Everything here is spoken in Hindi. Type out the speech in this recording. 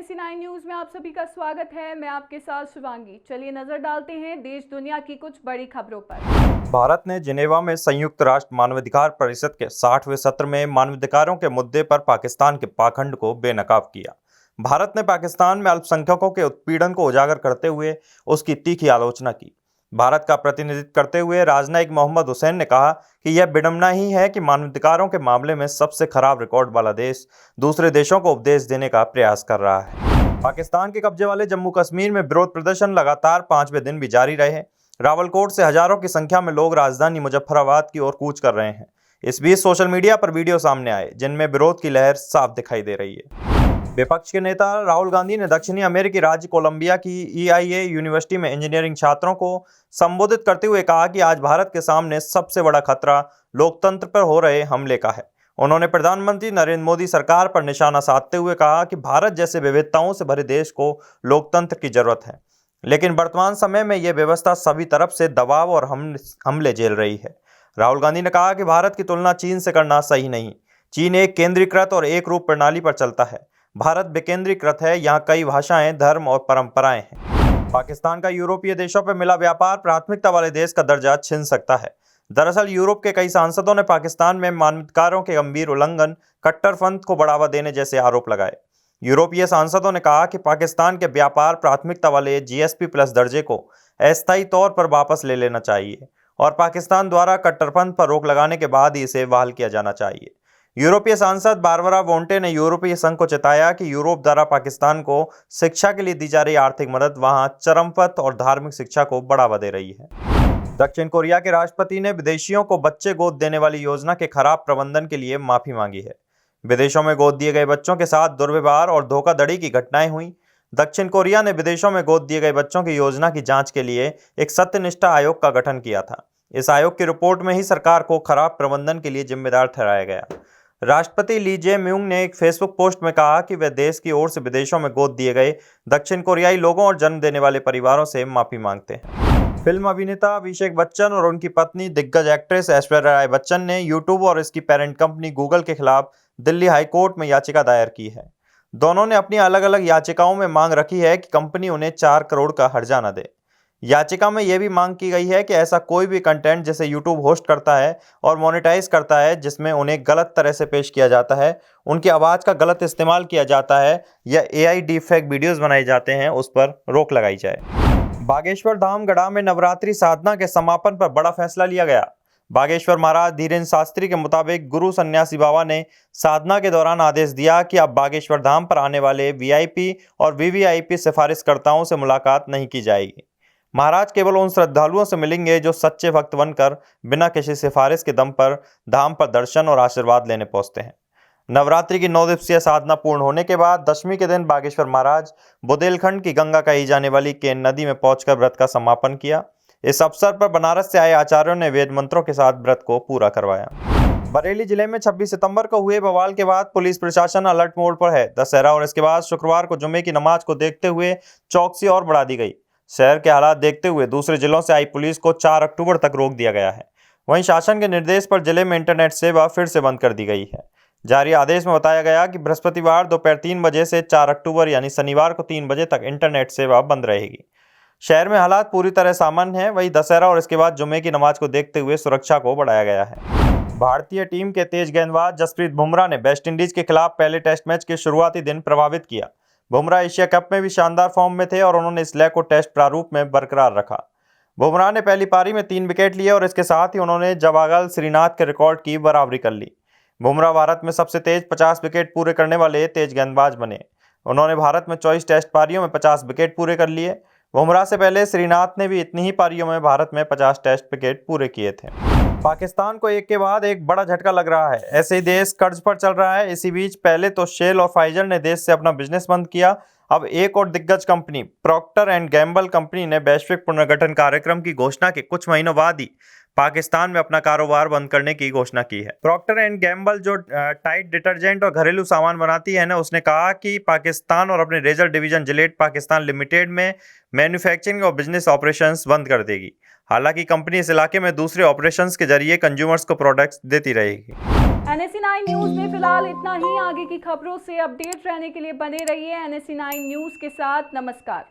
NAC9 न्यूज में आप सभी का स्वागत है। मैं आपके साथ शिवांगी। चलिए नजर डालते हैं देश दुनिया की कुछ बड़ी खबरों पर। भारत ने जिनेवा में संयुक्त राष्ट्र मानवाधिकार परिषद के 60वें सत्र में मानवाधिकारों के मुद्दे पर पाकिस्तान के पाखंड को बेनकाब किया। भारत ने पाकिस्तान में अल्पसंख्यकों के उत्पीड़न को उजागर करते हुए उसकी तीखी आलोचना की। भारत का प्रतिनिधित्व करते हुए राजनयिक मोहम्मद हुसैन ने कहा कि यह विडंबना ही है कि मानवाधिकारों के मामले में सबसे खराब रिकॉर्ड वाला देश दूसरे देशों को उपदेश देने का प्रयास कर रहा है। पाकिस्तान के कब्जे वाले जम्मू कश्मीर में विरोध प्रदर्शन लगातार 5वें दिन भी जारी रहे। रावलकोट से हजारों की संख्या में लोग राजधानी मुजफ्फराबाद की ओर कूच कर रहे हैं। इस बीच सोशल मीडिया पर वीडियो सामने आए जिनमें विरोध की लहर साफ दिखाई दे रही है। विपक्ष के नेता राहुल गांधी ने दक्षिणी अमेरिकी राज्य कोलंबिया की EIA यूनिवर्सिटी में इंजीनियरिंग छात्रों को संबोधित करते हुए कहा कि आज भारत के सामने सबसे बड़ा खतरा लोकतंत्र पर हो रहे हमले का है। उन्होंने प्रधानमंत्री नरेंद्र मोदी सरकार पर निशाना साधते हुए कहा कि भारत जैसे विविधताओं से भरे देश को लोकतंत्र की जरूरत है, लेकिन वर्तमान समय में यह व्यवस्था सभी तरफ से दबाव और हमले झेल रही है। राहुल गांधी ने कहा कि भारत की तुलना चीन से करना सही नहीं। चीन एक केंद्रीकृत और एक रूप प्रणाली पर चलता है, भारत विकेंद्रीकृत है। यहाँ कई भाषाएं, धर्म और परंपराएं हैं। पाकिस्तान का यूरोपीय देशों पर मिला व्यापार प्राथमिकता वाले देश का दर्जा छीन सकता है। दरअसल यूरोप के कई सांसदों ने पाकिस्तान में मानवाधिकारों के गंभीर उल्लंघन, कट्टरपंथ को बढ़ावा देने जैसे आरोप लगाए। यूरोपीय सांसदों ने कहा कि पाकिस्तान के व्यापार प्राथमिकता वाले GSP+ दर्जे को अस्थायी तौर पर वापस ले लेना चाहिए और पाकिस्तान द्वारा कट्टरपंथ पर रोक लगाने के बाद ही इसे बहाल किया जाना चाहिए। यूरोपीय सांसद बारबरा वोंटे ने यूरोपीय संघ को चेताया कि यूरोप द्वारा पाकिस्तान को शिक्षा के लिए दी जा रही आर्थिक मदद वहां चरमपंथ और धार्मिक शिक्षा को बढ़ावा दे रही है। दक्षिण कोरिया के राष्ट्रपति ने विदेशियों को बच्चे गोद देने वाली योजना के खराब प्रबंधन के लिए माफी मांगी है। विदेशों में गोद दिए गए बच्चों के साथ दुर्व्यवहार और धोखाधड़ी की घटनाएं हुई। दक्षिण कोरिया ने विदेशों में गोद दिए गए बच्चों की योजना की जांच के लिए एक सत्यनिष्ठा आयोग का गठन किया था। इस आयोग की रिपोर्ट में ही सरकार को खराब प्रबंधन के लिए जिम्मेदार ठहराया गया। राष्ट्रपति ली जे म्यूंग ने एक फेसबुक पोस्ट में कहा कि वे देश की ओर से विदेशों में गोद दिए गए दक्षिण कोरियाई लोगों और जन्म देने वाले परिवारों से माफी मांगते हैं। फिल्म अभिनेता अभिषेक बच्चन और उनकी पत्नी दिग्गज एक्ट्रेस ऐश्वर्या राय बच्चन ने यूट्यूब और इसकी पेरेंट कंपनी गूगल के खिलाफ दिल्ली हाई कोर्ट में याचिका दायर की है। दोनों ने अपनी अलग अलग याचिकाओं में मांग रखी है कि कंपनी उन्हें 4 करोड़ का हर्जाना दे। याचिका में यह भी मांग की गई है कि ऐसा कोई भी कंटेंट जिसे यूट्यूब होस्ट करता है और मोनेटाइज करता है जिसमें उन्हें गलत तरह से पेश किया जाता है, उनकी आवाज़ का गलत इस्तेमाल किया जाता है या AI डीफेक वीडियोस बनाए जाते हैं, उस पर रोक लगाई जाए। बागेश्वर धाम गढ़ा में नवरात्रि साधना के समापन पर बड़ा फैसला लिया गया। बागेश्वर महाराज धीरेन्द्र शास्त्री के मुताबिक गुरु सन्यासी बाबा ने साधना के दौरान आदेश दिया कि अब बागेश्वर धाम पर आने वाले VIP और VVIP सिफारिशकर्ताओं से मुलाकात नहीं की जाएगी। महाराज केवल उन श्रद्धालुओं से मिलेंगे जो सच्चे भक्त बनकर बिना किसी सिफारिश के दम पर धाम पर दर्शन और आशीर्वाद लेने पहुंचते हैं। नवरात्रि की 9 दिवसीय साधना पूर्ण होने के बाद दशमी के दिन बागेश्वर महाराज बुंदेलखंड की गंगा कही जाने वाली केन नदी में पहुंचकर व्रत का समापन किया। इस अवसर पर बनारस से आए आचार्यों ने वेद मंत्रों के साथ व्रत को पूरा करवाया। बरेली जिले में 26 सितंबर को हुए बवाल के बाद पुलिस प्रशासन अलर्ट मोड पर है। दशहरा और इसके बाद शुक्रवार को जुम्मे की नमाज को देखते हुए चौकसी और बढ़ा दी गई। शहर के हालात देखते हुए दूसरे जिलों से आई पुलिस को 4 अक्टूबर तक रोक दिया गया है। वहीं शासन के निर्देश पर जिले में इंटरनेट सेवा फिर से बंद कर दी गई है। जारी आदेश में बताया गया कि बृहस्पतिवार दोपहर 3 बजे से 4 अक्टूबर यानी शनिवार को 3 बजे तक इंटरनेट सेवा बंद रहेगी। शहर में हालात पूरी तरह सामान्य है। वहीं दशहरा और इसके बाद जुम्मे की नमाज को देखते हुए सुरक्षा को बढ़ाया गया है। भारतीय टीम के तेज गेंदबाज जसप्रीत बुमराह ने वेस्टइंडीज के खिलाफ पहले टेस्ट मैच के शुरुआती दिन प्रभावित किया। बुमराह एशिया कप में भी शानदार फॉर्म में थे और उन्होंने इस लय को टेस्ट प्रारूप में बरकरार रखा। बुमराह ने पहली पारी में 3 विकेट लिए और इसके साथ ही उन्होंने जवागल श्रीनाथ के रिकॉर्ड की बराबरी कर ली। बुमराह भारत में सबसे तेज 50 विकेट पूरे करने वाले तेज गेंदबाज बने। उन्होंने भारत में 24 टेस्ट पारियों में 50 विकेट पूरे कर लिए। बुमराह से पहले श्रीनाथ ने भी इतनी ही पारियों में भारत में 50 टेस्ट विकेट पूरे किए थे। पाकिस्तान को एक के बाद एक बड़ा झटका लग रहा है। ऐसे ही देश कर्ज पर चल रहा है। इसी बीच पहले तो शेल और फाइजर ने देश से अपना बिजनेस बंद किया। अब एक और दिग्गज company Procter and Gamble company ने वैश्विक पुनर्गठन कार्यक्रम की घोषणा के कुछ महीनों बाद ही पाकिस्तान में अपना कारोबार बंद करने की घोषणा की है। प्रॉक्टर एंड गैम्बल जो टाइड डिटर्जेंट और घरेलू सामान बनाती है ना, उसने कहा कि पाकिस्तान और अपने razor division Gillette Pakistan limited में मैन्युफैक्चरिंग और बिजनेस ऑपरेशंस बंद कर देगी। हालांकि कंपनी इस इलाके में दूसरे ऑपरेशंस के जरिए कंज्यूमर्स को प्रोडक्ट्स देती रहेगी। NSE9 न्यूज में फिलहाल इतना ही। आगे की खबरों से अपडेट रहने के लिए बने रहिए NSE9 न्यूज के साथ। नमस्कार।